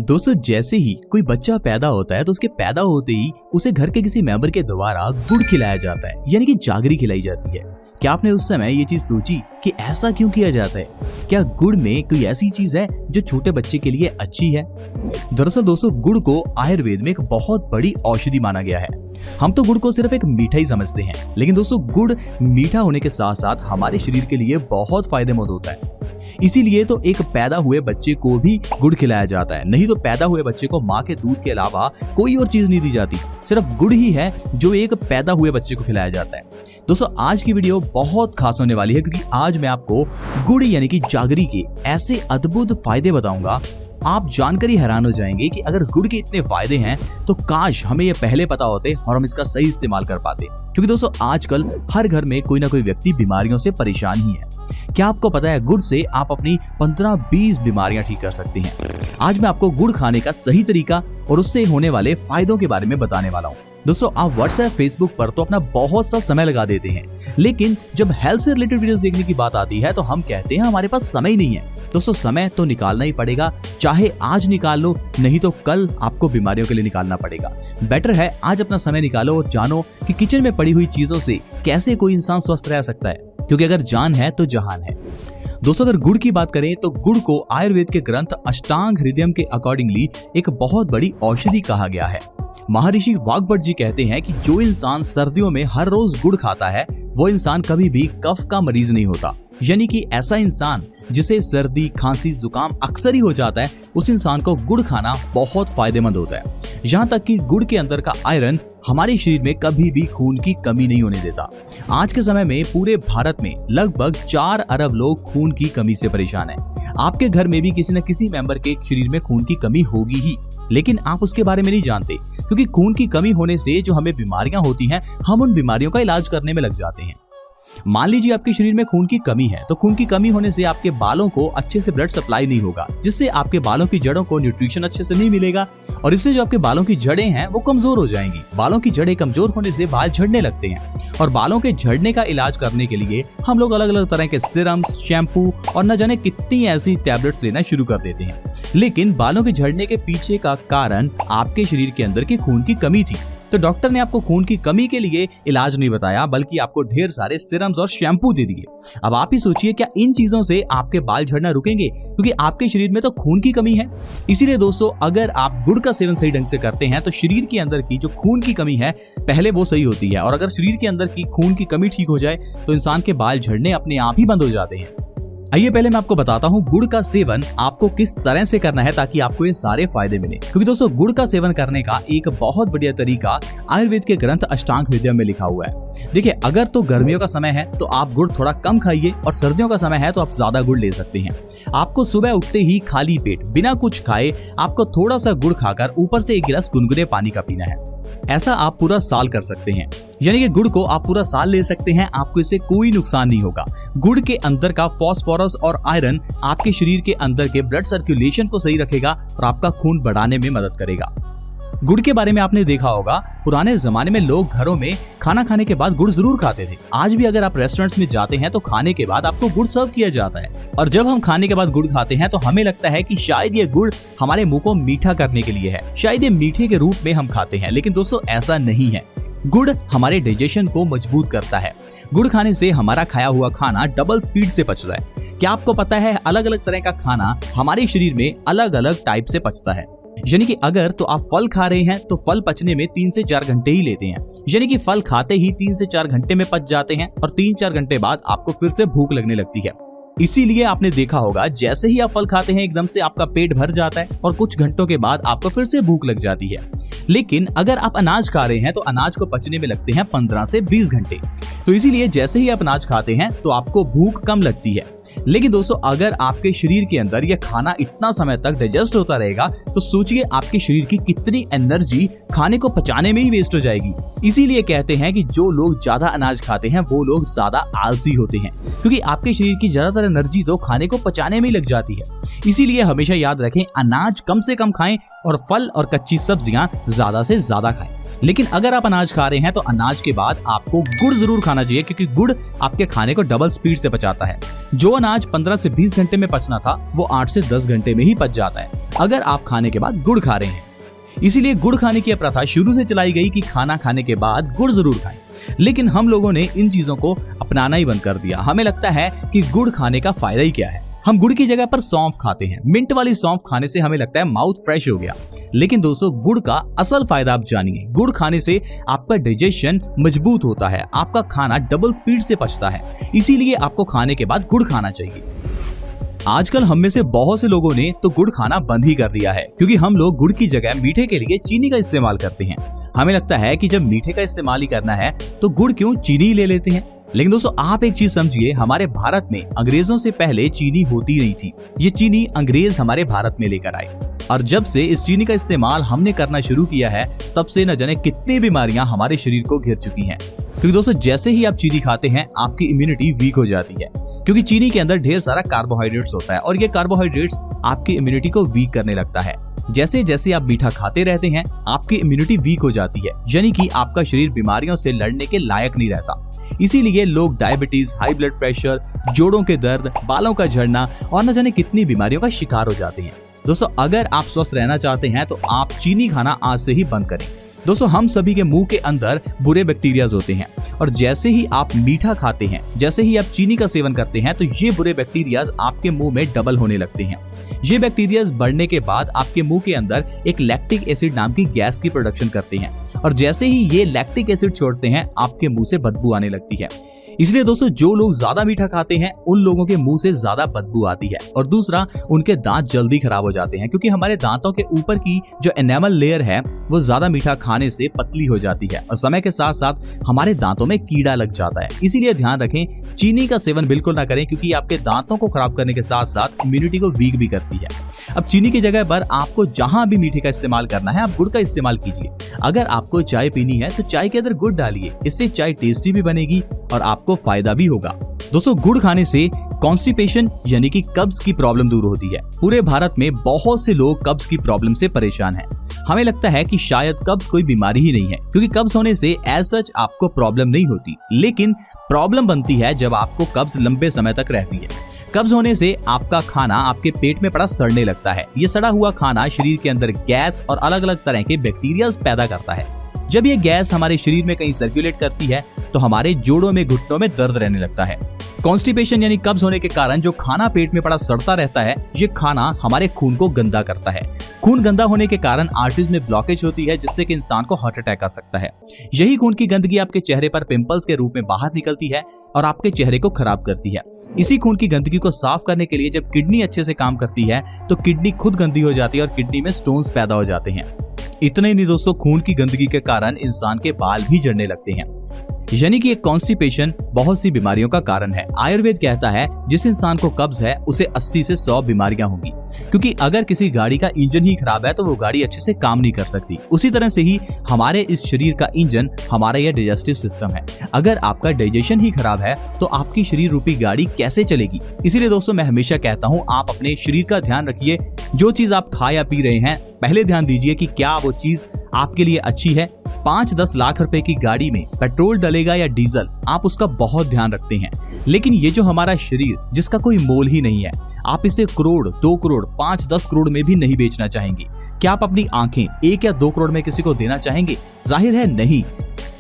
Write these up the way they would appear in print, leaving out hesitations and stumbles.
दोस्तों जैसे ही कोई बच्चा पैदा होता है तो उसके पैदा होते ही उसे घर के किसी मेंबर के द्वारा गुड़ खिलाया जाता है, यानी कि जागरी खिलाई जाती है। क्या आपने उस समय ये चीज सोची कि ऐसा क्यों किया जाता है? क्या गुड़ में कोई ऐसी चीज है जो छोटे बच्चे के लिए अच्छी है? दरअसल दोस्तों गुड़ को आयुर्वेद में एक बहुत बड़ी औषधि माना गया है। हम तो गुड़ को सिर्फ एक मीठा ही समझते हैं, लेकिन दोस्तों गुड़ मीठा होने के साथ साथ हमारे शरीर के लिए बहुत फायदेमंद होता है। इसीलिए तो एक पैदा हुए बच्चे को भी गुड़ खिलाया जाता है। नहीं तो पैदा हुए बच्चे को माँ के दूध के अलावा कोई और चीज नहीं दी जाती, सिर्फ गुड़ ही है जो एक पैदा हुए बच्चे को खिलाया जाता है। दोस्तों आज की वीडियो बहुत खास होने वाली है, क्योंकि आज मैं आपको गुड़ यानी कि जागरी के ऐसे अद्भुत फायदे बताऊंगा, आप जानकर ही हैरान हो जाएंगे कि अगर गुड़ के इतने फायदे हैं तो काश हमें ये पहले पता होते और हम इसका सही इस्तेमाल कर पाते। क्योंकि दोस्तों आजकल हर घर में कोई ना कोई व्यक्ति बीमारियों से परेशान ही है। क्या आपको पता है गुड़ से आप अपनी 15-20 बीमारियां ठीक कर सकते हैं? आज मैं आपको गुड़ खाने का सही तरीका और उससे होने वाले फायदों के बारे में बताने वाला हूँ। दोस्तों आप व्हाट्सएप फेसबुक पर तो अपना बहुत सा समय लगा देते हैं, लेकिन जब हेल्थ से रिलेटेड वीडियोस देखने की बात आती है तो हम कहते हैं हमारे पास समय ही नहीं है। दोस्तों समय तो निकालना ही पड़ेगा, चाहे आज निकाल लो, नहीं तो कल आपको बीमारियों के लिए निकालना पड़ेगा। बेटर है आज अपना समय निकालो और जानो कि किचन में पड़ी हुई चीजों से कैसे कोई इंसान स्वस्थ रह सकता है, क्योंकि अगर जान है तो जहान है। दोस्तों अगर गुड़ की बात करें तो गुड़ को आयुर्वेद के ग्रंथ अष्टांग हृदयम के अकॉर्डिंगली एक बहुत बड़ी औषधि कहा गया है। महर्षि वाग्भट जी कहते हैं कि जो इंसान सर्दियों में हर रोज गुड़ खाता है वो इंसान कभी भी कफ का मरीज नहीं होता। यानी कि ऐसा इंसान जिसे सर्दी खांसी जुकाम अक्सर ही हो जाता है, उस इंसान को गुड़ खाना बहुत फायदेमंद होता है। यहाँ तक कि गुड़ के अंदर का आयरन हमारे शरीर में कभी भी खून की कमी नहीं होने देता। आज के समय में पूरे भारत में लगभग 4 अरब लोग खून की कमी से परेशान हैं। आपके घर में भी किसी न किसी मेंबर के शरीर में खून की कमी होगी ही, लेकिन आप उसके बारे में नहीं जानते, क्योंकि खून की कमी होने से जो हमें बीमारियां होती हैं हम उन बीमारियों का इलाज करने में लग जाते हैं। मान लीजिए आपके शरीर में खून की कमी है, तो खून की कमी होने से आपके बालों को अच्छे से ब्लड सप्लाई नहीं होगा, जिससे आपके बालों की जड़ों को न्यूट्रिशन अच्छे से नहीं मिलेगा और इससे जो आपके बालों की जड़ें हैं वो कमजोर हो जाएंगी। बालों की जड़ें कमजोर होने से बाल झड़ने लगते हैं और बालों के झड़ने का इलाज करने के लिए हम लोग अलग अलग तरह के सिरम्स, शैम्पू और न जाने कितनी ऐसी टैबलेट्स लेना शुरू कर देते हैं। लेकिन बालों के झड़ने के पीछे का कारण आपके शरीर के अंदर की खून की कमी थी। तो डॉक्टर ने आपको खून की कमी के लिए इलाज नहीं बताया, बल्कि आपको ढेर सारे सिरम्स और शैम्पू दे दिए। अब आप ही सोचिए क्या इन चीजों से आपके बाल झड़ना रुकेंगे? क्योंकि आपके शरीर में तो खून की कमी है। इसीलिए दोस्तों अगर आप गुड़ का सेवन सही ढंग से करते हैं तो शरीर के अंदर की जो खून की कमी है पहले वो सही होती है, और अगर शरीर के अंदर की खून की कमी ठीक हो जाए तो इंसान के बाल झड़ने अपने आप ही बंद हो जाते हैं। आइए पहले मैं आपको बताता हूँ गुड़ का सेवन आपको किस तरह से करना है ताकि आपको ये सारे फायदे मिले। क्योंकि दोस्तों गुड़ का सेवन करने का एक बहुत बढ़िया तरीका आयुर्वेद के ग्रंथ अष्टांग हृदयम में लिखा हुआ है। देखिए अगर तो गर्मियों का समय है तो आप गुड़ थोड़ा कम खाइए, और सर्दियों का समय है तो आप ज्यादा गुड़ ले सकते हैं। आपको सुबह उठते ही खाली पेट बिना कुछ खाए आपको थोड़ा सा गुड़ खाकर ऊपर से 1 गिलास गुनगुने पानी का पीना है। ऐसा आप पूरा साल कर सकते हैं, यानी कि गुड़ को आप पूरा साल ले सकते हैं, आपको इससे कोई नुकसान नहीं होगा। गुड़ के अंदर का फास्फोरस और आयरन आपके शरीर के अंदर के ब्लड सर्कुलेशन को सही रखेगा और आपका खून बढ़ाने में मदद करेगा। गुड़ के बारे में आपने देखा होगा पुराने जमाने में लोग घरों में खाना खाने के बाद गुड़ जरूर खाते थे। आज भी अगर आप रेस्टोरेंट्स में जाते हैं तो खाने के बाद आपको गुड़ सर्व किया जाता है, और जब हम खाने के बाद गुड़ खाते हैं तो हमें लगता है कि शायद ये गुड़ हमारे मुंह को मीठा करने के लिए है, शायद ये मीठे के रूप में हम खाते हैं। लेकिन दोस्तों ऐसा नहीं है। गुड़ हमारे डाइजेशन को मजबूत करता है। गुड़ खाने से हमारा खाया हुआ खाना डबल स्पीड से पचता है। क्या आपको पता है अलग अलग तरह का खाना हमारे शरीर में अलग अलग टाइप से पचता है? यानी कि अगर तो आप फल खा रहे हैं तो फल पचने में 3 से 4 घंटे ही लेते हैं, यानी कि फल खाते ही 3 से 4 घंटे में पच जाते हैं और 3-4 घंटे बाद आपको फिर से भूख लगने लगती है। इसीलिए आपने देखा होगा जैसे ही आप फल खाते हैं एकदम से आपका पेट भर जाता है और कुछ घंटों के बाद आपको फिर से भूख लग जाती है। लेकिन अगर आप अनाज खा रहे हैं तो अनाज को पचने में लगते हैं 15 से 20 घंटे। तो इसीलिए जैसे ही आप अनाज खाते हैं तो आपको भूख कम लगती है। लेकिन दोस्तों अगर आपके शरीर के अंदर यह खाना इतना समय तक डाइजेस्ट होता रहेगा तो सोचिए आपके शरीर की कितनी उतनी एनर्जी खाने को पचाने में ही वेस्ट हो जाएगी। इसीलिए कहते हैं कि जो लोग ज्यादा अनाज खाते हैं वो लोग ज्यादा आलसी होते हैं, क्योंकि आपके शरीर की ज्यादातर एनर्जी तो खाने को पचाने में ही लग जाती है। इसीलिए हमेशा याद रखें, अनाज कम से कम खाएं और फल और कच्ची सब्जियां ज्यादा से ज्यादा खाएं। लेकिन अगर आप अनाज खा रहे हैं तो अनाज के बाद आपको गुड़ जरूर खाना चाहिए, क्योंकि गुड़ आपके खाने को डबल स्पीड से पचाता है। जो अनाज 15 से 20 घंटे में पचना था वो 8 से 10 घंटे में ही पच जाता है अगर आप खाने के बाद गुड़ खा रहे हैं। इसीलिए गुड़ खाने की प्रथा शुरू से चलाई गई कि खाना खाने के बाद गुड़ जरूर खाएं। लेकिन हम लोगों ने इन चीजों को अपनाना ही बंद कर दिया। हमें लगता है कि गुड़ खाने का फायदा ही क्या है। हम गुड़ की जगह पर सौंफ खाते हैं। मिंट वाली सौंफ खाने से हमें लगता है माउथ फ्रेश हो गया। लेकिन दोस्तों, गुड़ का असल फायदा आप जानिए। गुड़ खाने से आपका डाइजेशन मजबूत होता है, आपका खाना डबल स्पीड से पचता है। इसीलिए आपको खाने के बाद गुड़ खाना चाहिए। आजकल हम में से बहुत से लोगों ने तो गुड़ खाना बंद ही कर दिया है, क्योंकि हम लोग गुड़ की जगह मीठे के लिए चीनी का इस्तेमाल करते हैं। हमें लगता है कि जब मीठे का इस्तेमाल ही करना है तो गुड़ क्यों, चीनी ले लेते हैं। लेकिन दोस्तों, आप एक चीज समझिए, हमारे भारत में अंग्रेजों से पहले चीनी होती नहीं थी। ये चीनी अंग्रेज हमारे भारत में लेकर आए, और जब से इस चीनी का इस्तेमाल हमने करना शुरू किया है तब से न जाने कितनी बीमारियां हमारे शरीर को घेर चुकी हैं। क्योंकि दोस्तों, जैसे ही आप चीनी खाते हैं आपकी इम्यूनिटी वीक हो जाती है, क्योंकि चीनी के अंदर ढेर सारा कार्बोहाइड्रेट्स होता है और ये कार्बोहाइड्रेट्स आपकी इम्यूनिटी को वीक करने लगता है। जैसे जैसे आप मीठा खाते रहते हैं आपकी इम्यूनिटी वीक हो जाती है, यानी कि आपका शरीर बीमारियों से लड़ने के लायक नहीं रहता। इसीलिए लोग डायबिटीज, हाई ब्लड प्रेशर, जोड़ों के दर्द, बालों का झड़ना और न जाने कितनी बीमारियों का शिकार हो जाते हैं। दोस्तों, अगर आप स्वस्थ रहना चाहते हैं तो आप चीनी खाना आज से ही बंद करें। दोस्तों, हम सभी के मुंह के अंदर बुरे बैक्टीरियाज होते हैं, और जैसे ही आप मीठा खाते हैं, जैसे ही आप चीनी का सेवन करते हैं तो ये बुरे बैक्टीरियाज आपके मुंह में डबल होने लगते हैं। ये बैक्टीरियाज बढ़ने के बाद आपके मुंह के अंदर एक लैक्टिक एसिड नाम की गैस की प्रोडक्शन करते हैं, और जैसे ही ये लैक्टिक एसिड छोड़ते हैं आपके मुंह से बदबू आने लगती है। इसलिए दोस्तों, जो लोग ज्यादा मीठा खाते हैं उन लोगों के मुंह से ज्यादा बदबू आती है, और दूसरा, उनके दांत जल्दी खराब हो जाते हैं, क्योंकि हमारे दांतों के ऊपर की जो एनामल लेयर है वो ज्यादा मीठा खाने से पतली हो जाती है, और समय के साथ साथ हमारे दांतों में कीड़ा लग जाता है। इसीलिए ध्यान रखें, चीनी का सेवन बिल्कुल ना करें, क्योंकि आपके दांतों को खराब करने के साथ साथ इम्यूनिटी को वीक भी करती है। अब चीनी की जगह पर आपको जहां भी मीठे का इस्तेमाल करना है आप गुड़ का इस्तेमाल कीजिए। अगर आपको चाय पीनी है तो चाय के अंदर गुड़ डालिए, इससे चाय टेस्टी भी बनेगी और आपको फायदा भी होगा। दोस्तों, गुड़ खाने से कॉन्स्टिपेशन यानी कि कब्ज की प्रॉब्लम दूर होती है। पूरे भारत में बहुत से लोग कब्ज की प्रॉब्लम से परेशान हैं। हमें लगता है कि शायद कब्ज कोई बीमारी ही नहीं है, क्योंकि कब्ज होने से एज सच आपको प्रॉब्लम नहीं होती, लेकिन प्रॉब्लम बनती है जब आपको कब्ज लंबे समय तक रहती है। कब्ज होने से आपका खाना आपके पेट में पड़ा सड़ने लगता है। ये सड़ा हुआ खाना शरीर के अंदर गैस और अलग अलग तरह के बैक्टीरिया पैदा करता है। जब ये गैस हमारे शरीर में कहीं सर्कुलेट करती है तो हमारे जोड़ों में, घुटनों में दर्द रहने लगता है। कॉन्स्टिपेशन यानी कब्ज होने के कारण जो खाना पेट में पड़ा सड़ता रहता है, ये खाना हमारे खून को गंदा करता है। खून गंदा होने के कारण आर्टरीज में ब्लॉकेज होती है, जिससे कि इंसान को हार्ट अटैक आ सकता है। यही खून की गंदगी आपके चेहरे पर पिंपल्स के रूप में बाहर निकलती है और आपके चेहरे को खराब करती है। इसी खून की गंदगी को साफ करने के लिए जब किडनी अच्छे से काम करती है तो किडनी खुद गंदी हो जाती है और किडनी में स्टोन्स पैदा हो जाते हैं। इतना ही नहीं दोस्तों, खून की गंदगी के कारण इंसान के बाल भी झड़ने लगते हैं, यानी कि एक कॉन्स्टिपेशन बहुत सी बीमारियों का कारण है। आयुर्वेद कहता है जिस इंसान को कब्ज है उसे 80 से 100 बीमारियां होंगी, क्योंकि अगर किसी गाड़ी का इंजन ही खराब है तो वो गाड़ी अच्छे से काम नहीं कर सकती। उसी तरह से ही हमारे इस शरीर का इंजन हमारा यह डाइजेस्टिव सिस्टम है। अगर आपका डाइजेशन ही खराब है तो आपकी शरीर रूपी गाड़ी कैसे चलेगी। इसीलिए दोस्तों, मैं हमेशा कहता हूँ आप अपने शरीर का ध्यान रखिए। जो चीज आप खा या पी रहे हैं पहले ध्यान दीजिए कि क्या वो चीज आपके लिए अच्छी है। 5-10 लाख रुपए की गाड़ी में पेट्रोल डलेगा या डीजल, आप उसका बहुत ध्यान रखते हैं। लेकिन ये जो हमारा शरीर जिसका कोई मोल ही नहीं है, आप इसे करोड़, 2 करोड़, 5-10 करोड़ में भी नहीं बेचना चाहेंगे। क्या आप अपनी आंखें 1 या 2 करोड़ में किसी को देना चाहेंगे? जाहिर है नहीं।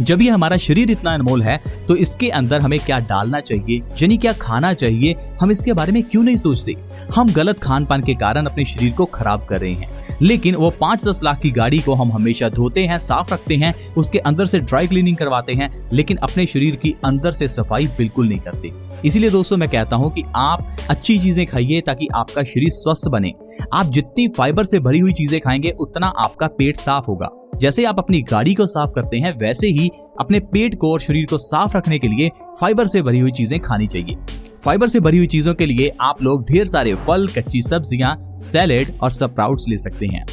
जब ये हमारा शरीर इतना अनमोल है तो इसके अंदर हमें क्या डालना चाहिए, यानी क्या खाना चाहिए, हम इसके बारे में क्यों नहीं सोचते। हम गलत खान पान के कारण अपने शरीर को खराब कर रहे हैं। लेकिन वो 5-10 लाख की गाड़ी को हम हमेशा धोते हैं, साफ रखते हैं, उसके अंदर से ड्राई क्लीनिंग करवाते हैं, लेकिन अपने शरीर की अंदर से सफाई बिल्कुल नहीं करते। इसीलिए दोस्तों, मैं कहता हूं कि आप अच्छी चीजें खाइए ताकि आपका शरीर स्वस्थ बने। आप जितनी फाइबर से भरी हुई चीजें खाएंगे उतना आपका पेट साफ होगा। जैसे आप अपनी गाड़ी को साफ करते हैं वैसे ही अपने पेट को और शरीर को साफ रखने के लिए फाइबर से भरी हुई चीजें खानी चाहिए। फाइबर से भरी हुई चीजों के लिए आप लोग ढेर सारे फल, कच्ची सब्जियां, सैलेड और स्प्राउट्स ले सकते हैं।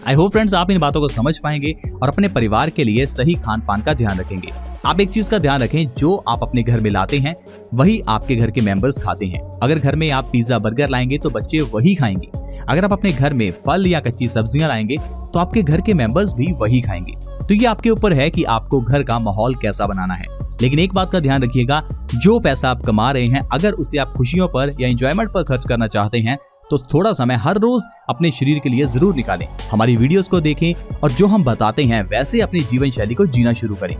आई होप फ्रेंड्स आप इन बातों को समझ पाएंगे और अपने परिवार के लिए सही खान पान का ध्यान रखेंगे। आप एक चीज का ध्यान रखें, जो आप अपने घर में लाते हैं वही आपके घर के मेंबर्स खाते हैं। अगर घर में आप पिज्जा बर्गर लाएंगे तो बच्चे वही खाएंगे। अगर आप अपने घर में फल या कच्ची सब्जियां लाएंगे तो आपके घर के मेंबर्स भी वही खाएंगे। तो ये आपके ऊपर है कि आपको घर का माहौल कैसा बनाना है। लेकिन एक बात का ध्यान रखिएगा, जो पैसा आप कमा रहे हैं अगर उसे आप खुशियों पर या एंजॉयमेंट पर खर्च करना चाहते हैं तो थोड़ा समय हर रोज अपने शरीर के लिए जरूर निकालें। हमारी वीडियोस को देखें और जो हम बताते हैं वैसे अपनी जीवन शैली को जीना शुरू करें।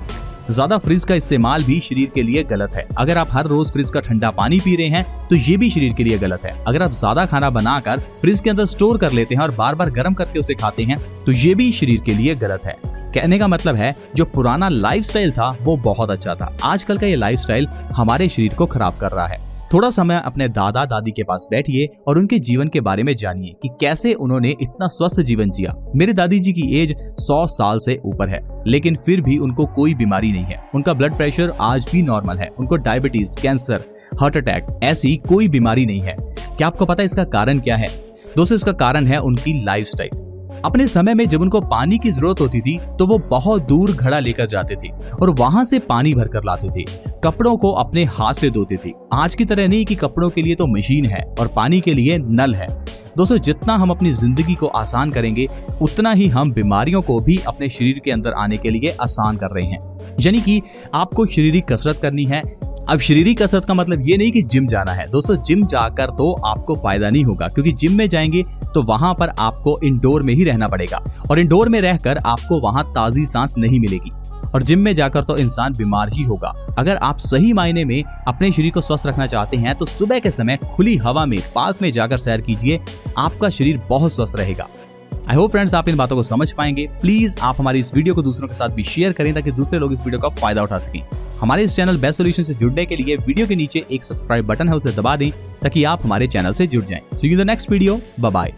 ज्यादा फ्रिज का इस्तेमाल भी शरीर के लिए गलत है। अगर आप हर रोज फ्रिज का ठंडा पानी पी रहे हैं तो ये भी शरीर के लिए गलत है। अगर आप ज्यादा खाना बनाकर फ्रिज के अंदर स्टोर कर लेते हैं और बार बार गर्म करके उसे खाते हैं तो ये भी शरीर के लिए गलत है। कहने का मतलब है, जो पुराना लाइफस्टाइल था वो बहुत अच्छा था। आजकल का ये लाइफस्टाइल हमारे शरीर को खराब कर रहा है। थोड़ा समय अपने दादा दादी के पास बैठिए और उनके जीवन के बारे में जानिए कि कैसे उन्होंने इतना स्वस्थ जीवन जिया। मेरे दादी जी की एज 100 साल से ऊपर है, लेकिन फिर भी उनको कोई बीमारी नहीं है। उनका ब्लड प्रेशर आज भी नॉर्मल है। उनको डायबिटीज, कैंसर, हार्ट अटैक ऐसी कोई बीमारी नहीं है। क्या आपको पता है इसका कारण क्या है? दोस्तों, इसका कारण है उनकी लाइफस्टाइल। अपने समय में जब उनको पानी की जरूरत होती थी तो वो बहुत दूर घड़ा लेकर जाते थे और वहां से पानी भरकर लाते थे। कपड़ों को अपने हाथ से धोते थे। आज की तरह नहीं कि कपड़ों के लिए तो मशीन है और पानी के लिए नल है। दोस्तों, जितना हम अपनी जिंदगी को आसान करेंगे उतना ही हम बीमारियों को भी अपने शरीर के अंदर आने के लिए आसान कर रहे हैं। यानी कि आपको शारीरिक कसरत करनी है। अब शारीरिक कसरत का मतलब ये नहीं कि जिम जाना है। दोस्तों, जिम जाकर तो आपको फायदा नहीं होगा, क्योंकि जिम में जाएंगे तो वहां पर आपको इंडोर में ही रहना पड़ेगा और इंडोर में रहकर आपको वहां ताजी सांस नहीं मिलेगी और जिम में जाकर तो इंसान बीमार ही होगा। अगर आप सही मायने में अपने शरीर को स्वस्थ रखना चाहते हैं तो सुबह के समय खुली हवा में पार्क में जाकर सैर कीजिए। आपका शरीर बहुत स्वस्थ रहेगा। आई होप फ्रेंड्स आप इन बातों को समझ पाएंगे। प्लीज आप हमारी इस वीडियो को दूसरों के साथ भी शेयर करें ताकि दूसरे लोग इस वीडियो का फायदा उठा सकें। हमारे इस चैनल बेस्ट सॉल्यूशन से जुड़ने के लिए वीडियो के नीचे एक सब्सक्राइब बटन है, उसे दबा दें ताकि आप हमारे चैनल से जुड़ जाएं। See you in the next video. Bye bye.